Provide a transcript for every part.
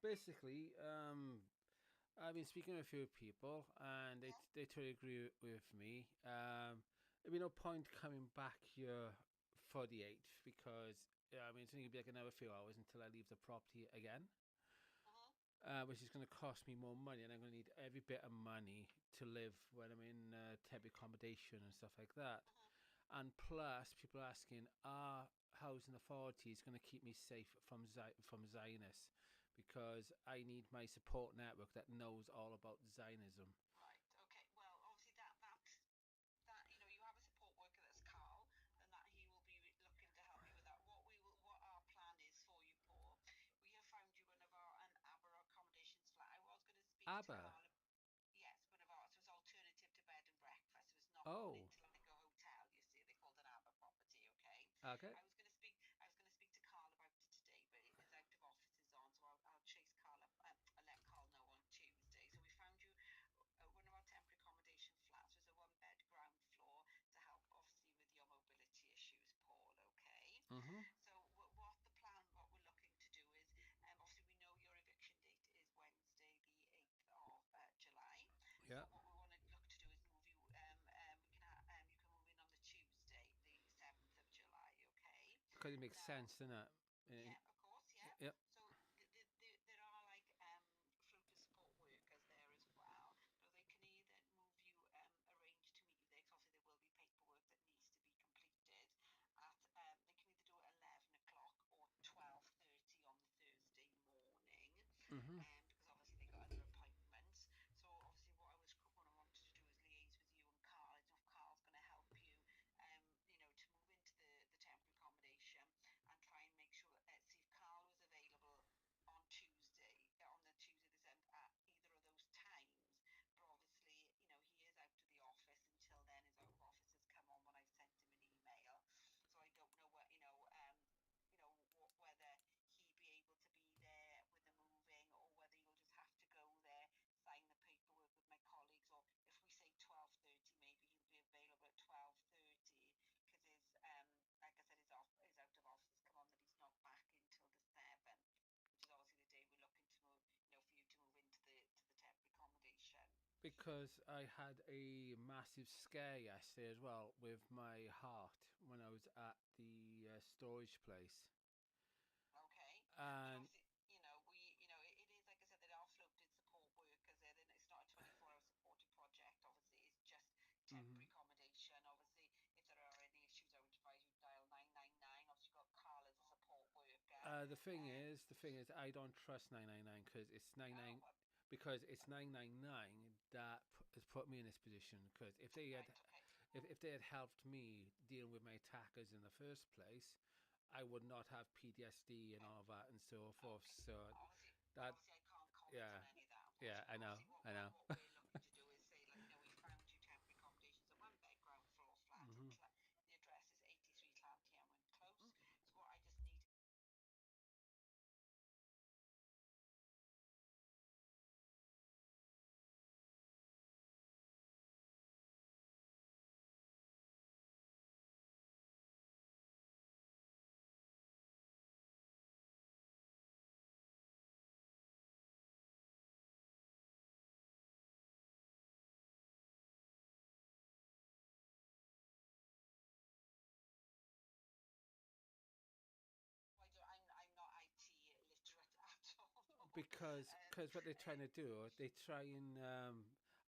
basically, I've been speaking to a few people, and Yeah. they totally agree with me. There'd be no point coming back here for the 8th because I mean it's only gonna be like another few hours until I leave the property again, Uh-huh. which is going to cost me more money, and I'm going to need every bit of money to live when I'm in temporary accommodation and stuff like that. Uh-huh. And plus, people are asking, are housing authorities going to keep me safe from from Zionists? Because I need my support network that knows all about Zionism. Right. Okay. Well, obviously that you have a support worker that's Carl, and that he will be looking to help you with that. What our plan is for you, Paul. We have found you one of our an ABBA accommodations flat. I was going to speak to ABBA. Carl. Yes, one of ours was alternative to bed and breakfast. It was not gone Oh, into like a hotel. You see, they called an ABBA property. Okay, okay. I was going to speak. I was going to speak to Carl about it today, but his out of office is on, so I'll chase Carl up. I'll let Carl know on Tuesday. So we found you one of our temporary accommodation flats was a one bed ground floor to help obviously with your mobility issues, Paul. Okay, Mm-hmm. so what the plan, what we're looking to do is, obviously we know your eviction date is Wednesday, the 8th of July. Yeah. So what we want to look to do is move you. You can move in on the Tuesday, the 7th of July. Okay. Because it makes Now, sense, doesn't it? yeah, of course, yeah. Yep. So there are like floater support workers there as well. So they can either move you, arrange to meet you there, 'cause obviously there will be paperwork that needs to be completed. They can either do it at 11 o'clock or 12:30 on the Thursday morning, Mm-hmm. because obviously they got other appointments. So obviously what I wanted to do is liaise with you and Carl. I don't know if Carl's going to help you, to move into the temporary accommodation and try and make sure see if Carl was available on the Tuesday the 7th at either of those times. But obviously, he is out of the office until then. His out of office has come on when I sent him an email. So I don't know whether he'd be able to be there with the moving, or whether you'll just have to go there, sign the paperwork with my colleagues, or if we say 12:30, maybe he'll be available at 12:30, because like I said, his out of office has come on that he's not back until the 7th, which is obviously the day we're looking to move, for you to move into the temporary accommodation. Because I had a massive scare yesterday as well with my heart when I was at the storage place. Okay, but And obviously, it is like I said, there are floated support workers there. Then it's not a 24-hour supported project. Obviously, it's just mhm. temporary accommodation. Obviously, if there are any issues, I would advise you dial 999. Obviously, you've got Carl as a support worker. The thing is, I don't trust 999 because it's Oh, 99 because it's 999 that has put me in this position. Because right, okay. if they had helped me deal with my attackers in the first place, I would not have PTSD and Okay. all that and so forth. Okay. So that Obviously, I can't comment on yeah, any of that, yeah, unfortunately. But obviously, I know. what we're looking to do is say, like, we found you temporary accommodations, a one bed ground floor flat. Hmm. The address is 83 Llantiawen Close. So what I just need. I'm not IT literate at all. Because what they're trying to do, they try and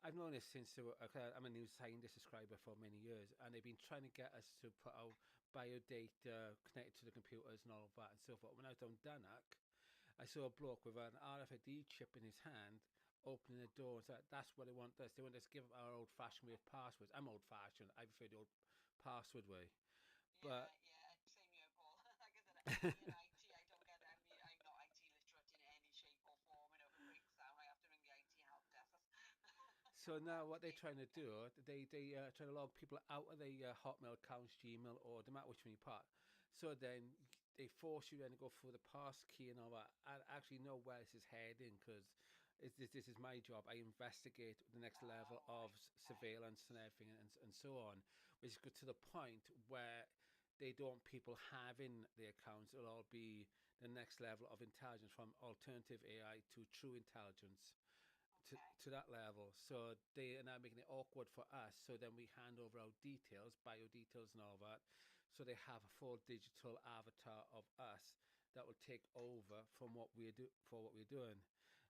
I've known this since I'm a news scientist subscriber for many years, and they've been trying to get us to put our bio data connected to the computers and all of that and so forth. When I was down Dunnock, I saw a bloke with an RFID chip in his hand opening the door and said, that's what they want us. They want us to give our old fashioned way of passwords. I'm old fashioned. I prefer the old password way. Yeah, But yeah, same here, Paul. Like I said, me and IT, I don't get. I'm not IT literate in any shape or form. If it breaks down, I have to ring the IT help desk. so now what they're Obviously, trying to do, they trying to log people out of the Hotmail accounts, Gmail, or no matter which one you part. So then they force you then to go through the pass key and all that, and actually know where this is heading because this is my job. I investigate the next level oh of right, okay. surveillance and everything and so on, which got to the point where they don't want people having the accounts. It'll all be the next level of intelligence from alternative AI to true intelligence Okay. to that level. So they are now making it awkward for us. So then we hand over our details, bio details, and all that. So they have a full digital avatar of us that will take over from what we do for what we're doing,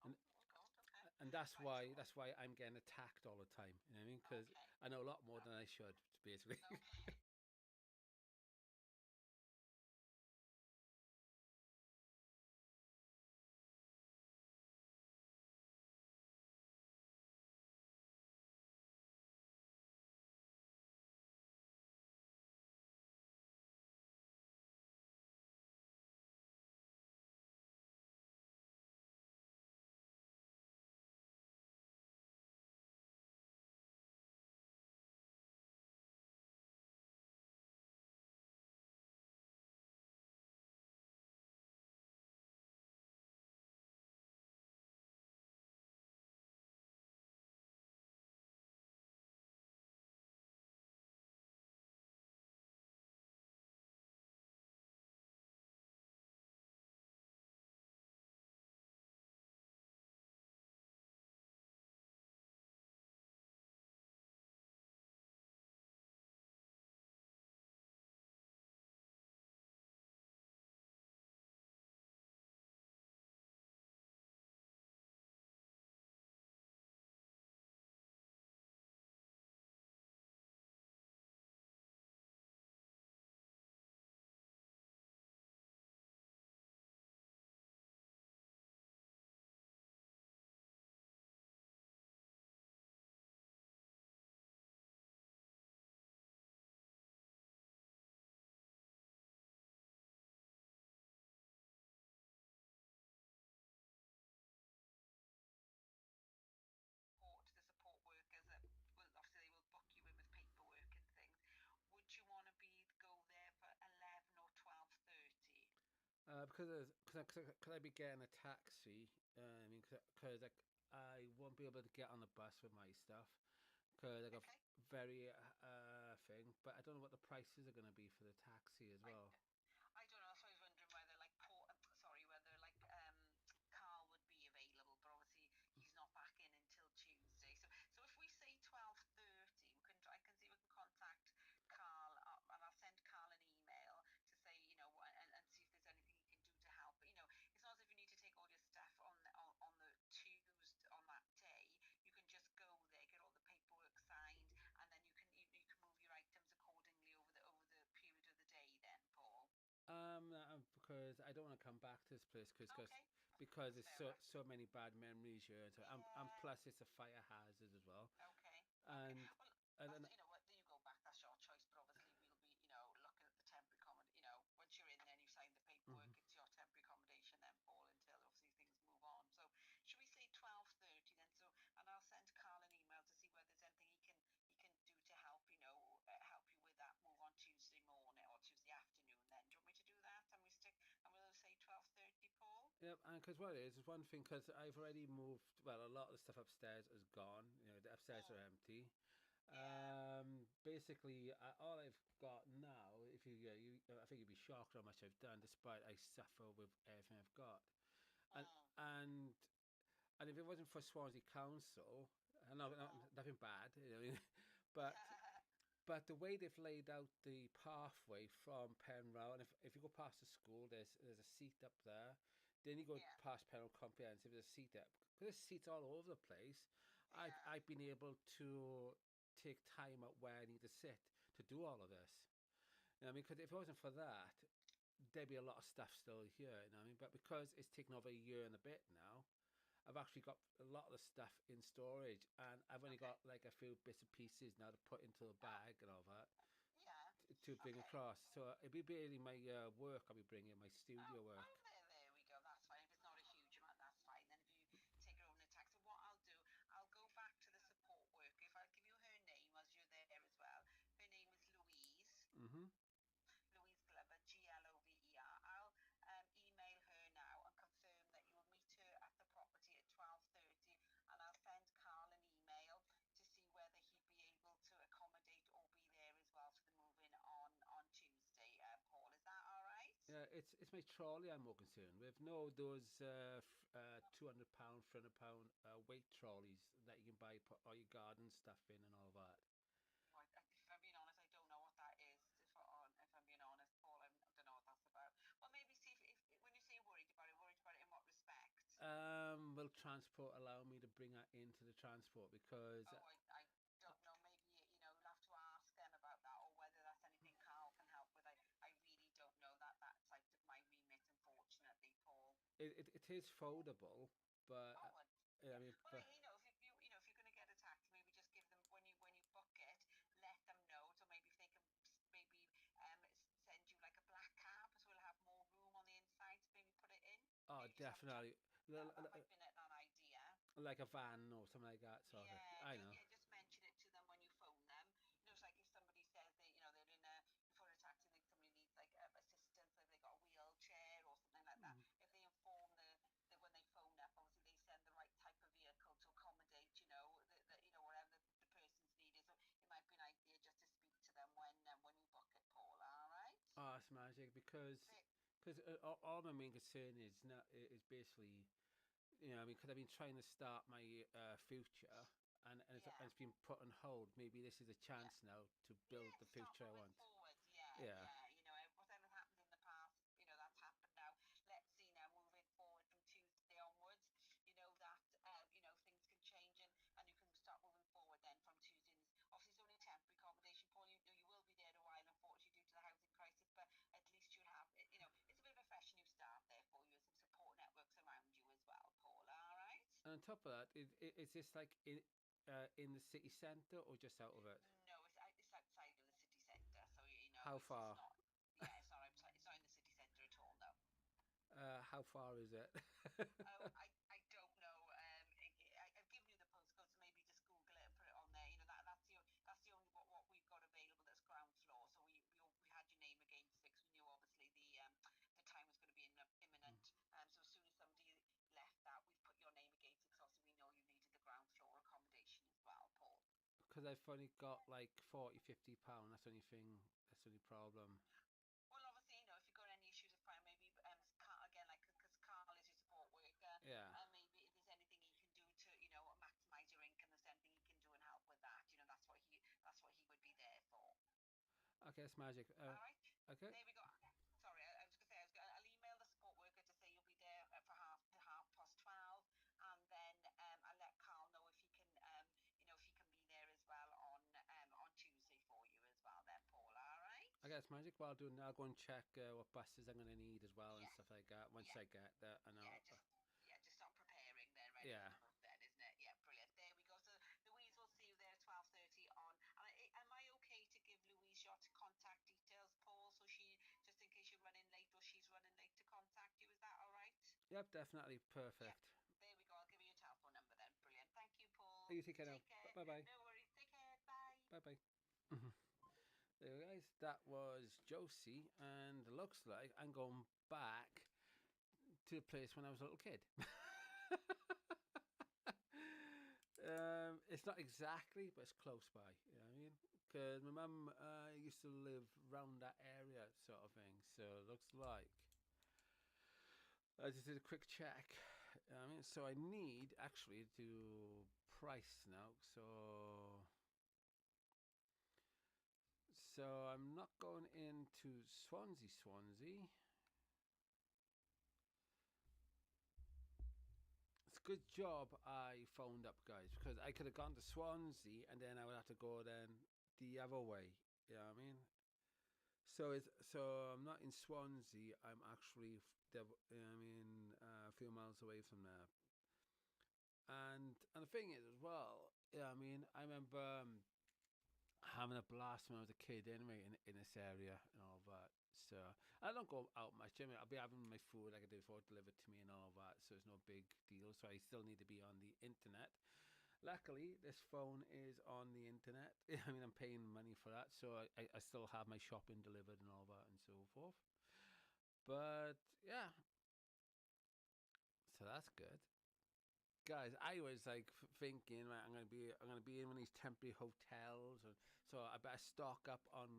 Oh and my God. Okay. that's Right. So. why I'm getting attacked all the time. You know what I mean? Because Okay. I know a lot more than I should, basically. Okay. The support workers that will obviously they will book you in with paperwork and things. Would you want to be go there for 11 or 12:30? Could I be getting a taxi? I mean, because I won't be able to get on the bus with my stuff because I got Okay. very thing, but I don't know what the prices are going to be for the taxi as Right. well. I don't know. So I was wondering whether like sorry, whether like Carl would be available, but obviously he's not back in until Tuesday. So if we say 12:30, we can I can see we can contact Carl, and I'll send Carl an email to say, and see if there's anything he can do to help. But it's not as if you need to take all your stuff on the Tuesday on that day. You can just go there, get all the paperwork signed, and then you can move your items accordingly over the period of the day. Then, Paul. Because I don't want to come back to this place Okay, because that's there's fair so enough. so many bad memories here, and, and Yeah. plus it's a fire hazard as well, Okay. Okay. and Well, and that's what you go back. That's your choice. But obviously, we'll be looking at the temporary accommodation. Once you're in, then you sign the paperwork. mhm. It's your temporary accommodation then, Paul, until obviously things move on. So should we say 12:30 then? So and I'll send Carl an email to see whether there's anything he can do to help. Help you with that move on Tuesday morning or Tuesday afternoon. Then do you want me to do that? And we'll say 12:30, Paul. Yep, and because what it is one thing because I've already moved. Well, a lot of the stuff upstairs is gone. The upstairs are Mm, empty. yeah. Basically, all I've got now, if you, yeah, I think you'd be shocked how much I've done, despite I suffer with everything I've got. And Mm, and and if it wasn't for Swansea Council, and mm. nothing bad, but but the way they've laid out the pathway from Penrose, and if you go past the school, there's a seat up there. Then you go Yeah. past Penrose Comprehensive, there's a seat up. Because there's seats all over the place. Yeah. I've been able to take time out where I need to sit to do all of this. I mean, because if it wasn't for that, there'd be a lot of stuff still here. I mean, but because it's taken over a year and a bit now, I've actually got a lot of the stuff in storage, and I've only Okay. got like a few bits and pieces now to put into a Oh, bag and all that yeah. to bring Okay. across. So it'd be barely my work I'll be bringing, my Oh, studio work. oh, there we go. That's fine. If it's not a huge amount, that's fine. Then if you take your own tax, so what I'll do, I'll go back to the support worker. If I'll give you her name as you're there as well. Her name is Louise. Mm-hmm. Louise Glover, Glover. I'll email her now and confirm that you will meet her at the property at 12:30, and I'll send Carl an email to see whether he'd be able to accommodate or be there as well for the move-in on Tuesday. it's my trolley I'm more concerned with. No, those £200, £300 weight trolleys that you can buy, put all your garden stuff in and all that. Right. If I'm being honest, I don't know what that is. If I'm being honest, Paul, I don't know what that's about. Well, maybe see if when you say worried about it in what respect? Will transport allow me to bring that into the transport? Because Oh, I don't know. Maybe you'll have to ask them about that, or whether that's anything Carl can help with. I really don't know that. That's out of my remit, unfortunately, Paul. it is foldable, but Oh, well, I yeah. mean, Well, but if you're going to get a taxi, maybe just give them when you book it, let them know. So maybe if they can maybe send you like a black cab, so we'll have more room on the inside to maybe put it in. oh, Maybe just have a chat. definitely, That might be an idea. like a van or something like that sort of thing. Yeah, I know. just mention it to them when you phone them. It's like if somebody says they're in a before a taxi, and somebody needs like assistance, like they got a wheelchair or something like that. Mm. If they inform the when they phone up, obviously they send the right type of vehicle to accommodate, whatever the person's need is. So it might be an idea just to speak to them when you book it, Paul. All right. Oh, it's magic because They, all my main concern is not is basically, I mean, because I've been trying to start my future, and yeah. it's been put on hold. Maybe this is a Yeah. chance now to Yeah, build to the start future I moving want. forward. Yeah, Yeah. yeah. Whatever happened in the past, that's happened now. Let's see now, moving forward from Tuesday onwards, that, things can change, and you can start moving forward then from Tuesday. Obviously, it's only temporary accommodation, Paul. You will be there a while, unfortunately, due to the housing crisis, but at least you'll have, it's a bit of a fresh new start there for you, and some support networks around you as well, Paul. All right? And on top of that, is this like in the city centre or just out of it? No, it's outside of the city centre, so How it's far? not. Yeah, it's not outside. It's not in the city centre at all. No. How far is it? Oh, I don't know. I've given you the postcode, so maybe just Google it and put it on there. That's the only what we've got available that's ground floor. So we had your name against it 'cause we knew obviously the time was going to be imminent. So as soon as somebody left that, we've put your name against it. 'Cause obviously we know you needed the ground floor accommodation as well, Paul. Because I've only got like 40, £50. That's the only thing. That's the only problem. Well, obviously, if you've got any issues with fire, maybe Carl, again, like because Carl is your support worker, Yeah. maybe if there's anything he can do to, maximise your income, there's anything he can do and help with that. That's what he would be there for. Okay, it's magic. All right, Okay. there we go. Sorry, I was going to say I'll email the support worker to say you'll be there for half past 12, and then I'll let Carl know if he can, if he can be there as well on Tuesday for you as well. Then, Paul. All right. I guess magic. What I'll do now, I'll go and check what buses I'm going to need as well and Yes. stuff like that. Once Yeah. I get that, and Yeah, I'll. just start preparing then, ready Yeah. to move then, isn't it? Yeah, brilliant. There we go. So Louise will see you there at 12:30 on. And am I okay to give Louise your contact details, Paul, so she, just in case you're running late or she's running late, to contact you? Is that all right? Yep, definitely Yeah. perfect. There we go. I'll give you your telephone number then. Brilliant. Thank you, Paul. You take care now. Take care. Bye bye. No worries. Take care. Bye. Bye bye. There you go, guys. That was Josie, and it looks like I'm going back to the place when I was a little kid. It's not exactly, but it's close by. You know what I mean? Because my mum used to live round that area, sort of thing. So it looks like I just did a quick check. I mean, so I need actually to price now. So I'm not going into Swansea. It's a good job I phoned up, guys, because I could have gone to Swansea and then I would have to go then the other way. You know what I mean? So I'm not in Swansea. I'm actually a few miles away from there. And the thing is as well. Yeah, I mean, I remember having a blast when I was a kid anyway in this area and all that. So I don't go out much. I mean, I'll be having my food like I did before delivered to me and all that. So it's no big deal. So I still need to be on the internet. Luckily, this phone is on the internet. I mean, I'm paying money for that. So I still have my shopping delivered and all that and so forth. But yeah, so that's good. Guys, I was like thinking, right, I'm gonna be in one of these temporary hotels, and so I better stock up on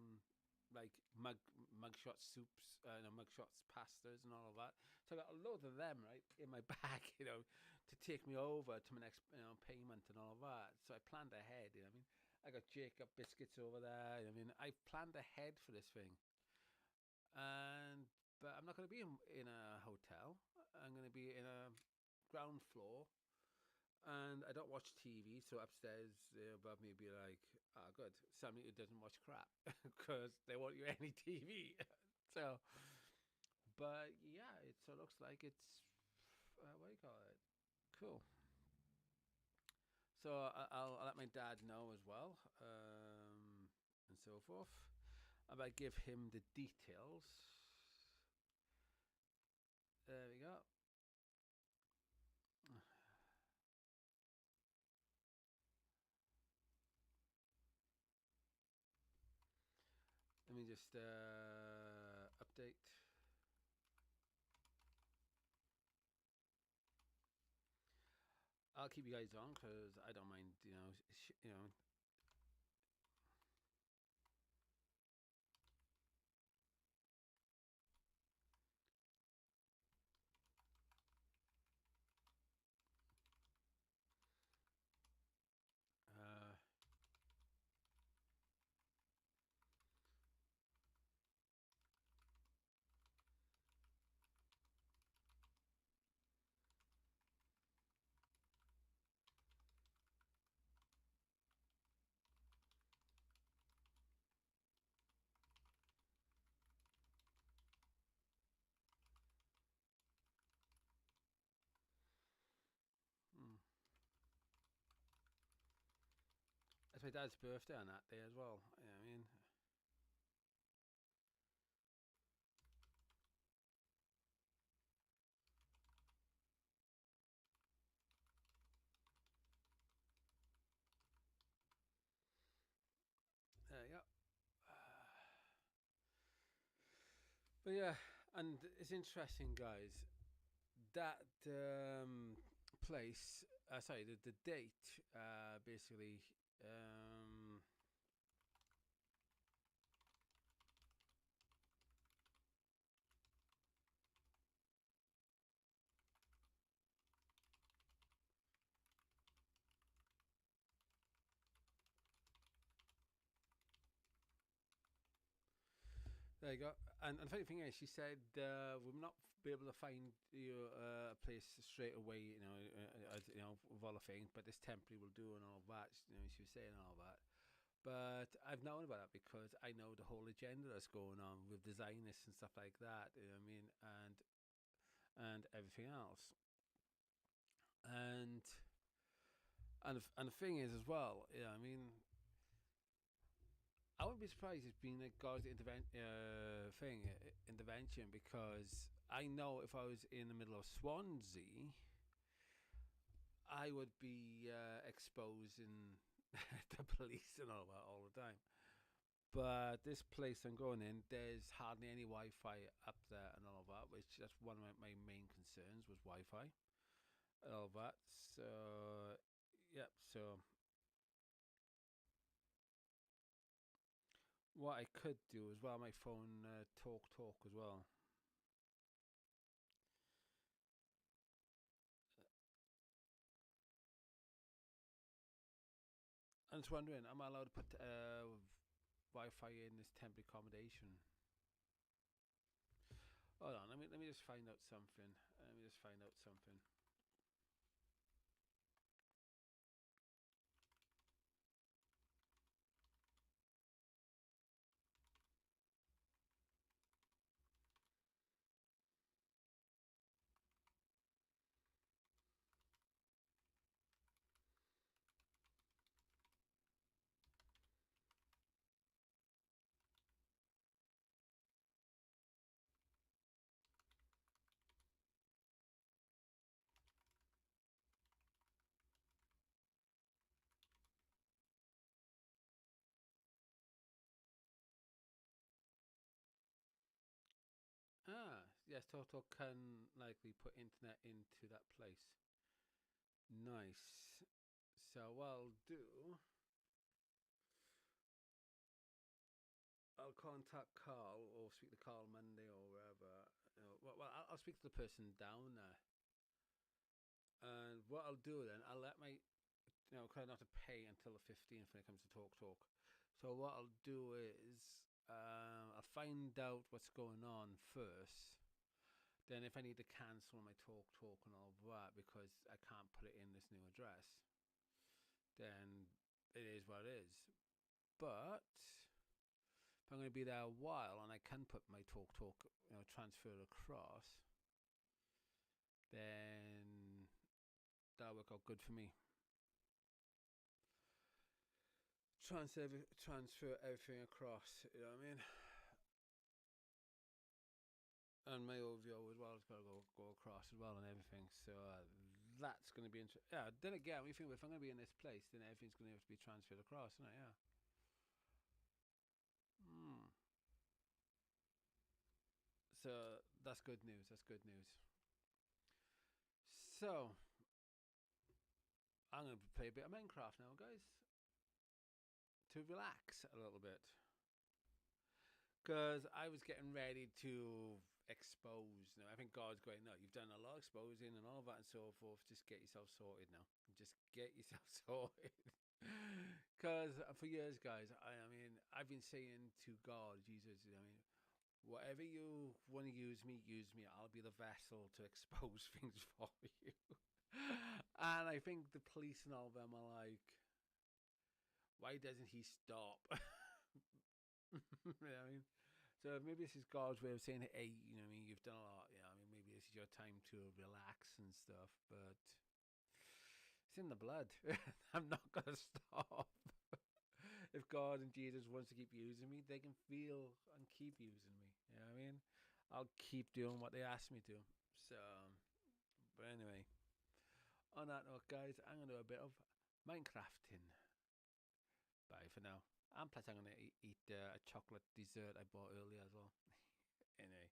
like mugshot soups, mugshots pastas and all of that. So I got a load of them right in my bag, to take me over to my next payment and all of that. So I planned ahead. You know what I mean, I got Jacob biscuits over there. You know what I mean, I planned ahead for this thing, and but I'm not going to be in a hotel. I'm going to be in a ground floor, and I don't watch TV, so upstairs above me be like, oh, good, somebody who doesn't watch crap, because they won't use any TV. So, but yeah, it so looks like it's, what do you call it? Cool. So I'll let my dad know as well, and so forth. I might give him the details. There we go. Let me just update. I'll keep you guys on because I don't mind, uh, hmm. It's my dad's birthday on that day as well. You know what I mean? There you go. But yeah, and it's interesting, guys. That place, sorry, the date, basically, um, there you go. And the funny thing is, she said we'll not be able to find you a place straight away. With all the things, but this temporary will do and all that. She was saying all that. But I've known about that because I know the whole agenda that's going on with designers and stuff like that. You know what I mean, and everything else. And and the thing is as well. I mean, I wouldn't be surprised if being a God's intervention, because I know if I was in the middle of Swansea, I would be exposing the police and all that all the time. But this place I'm going in, there's hardly any Wi-Fi up there and all that, which that's one of my main concerns was Wi-Fi and all that. So, yep. So what I could do as well, my phone talk as well. I'm just wondering, am I allowed to put Wi-Fi in this temporary accommodation? Hold on, let me just find out something. Let me just find out something. Yes, Toto can likely put internet into that place. Nice. So what I'll do, I'll contact Carl or speak to Carl Monday or wherever. Well, I'll speak to the person down there. And what I'll do then, I'll let my, kind of not to pay until the 15th when it comes to Talk. So what I'll do is I'll find out what's going on first. Then if I need to cancel my Talk and all that because I can't put it in this new address, then it is what it is. But if I'm going to be there a while and I can put my Talk, transfer across, then that'll work out good for me. Transfer everything across, you know what I mean? And my audio as well has got to go across as well and everything. So that's going to be interesting. Yeah, then again, we think if I'm going to be in this place, then everything's going to have to be transferred across, isn't it? Yeah. Hmm. So that's good news. That's good news. So I'm going to play a bit of Minecraft now, guys, to relax a little bit. Because I was getting ready to expose. I think God's going, no, you've done a lot of exposing and all that and so forth. Just get yourself sorted now. Just get yourself sorted. Because for years, guys, I mean, I've been saying to God, Jesus, I mean, whatever you want to use me, use me. I'll be the vessel to expose things for you. And I think the police and all of them are like, why doesn't he stop? You know what I mean? So maybe this is God's way of saying, hey, I mean, you've done a lot. I mean, maybe this is your time to relax and stuff, but it's in the blood. I'm not going to stop. If God and Jesus wants to keep using me, they can feel and keep using me. You know what I mean? I'll keep doing what they ask me to. So, but anyway, on that note, guys, I'm going to do a bit of Minecrafting. Bye for now. And plus, I'm going to eat a chocolate dessert I bought earlier as well. Anyway.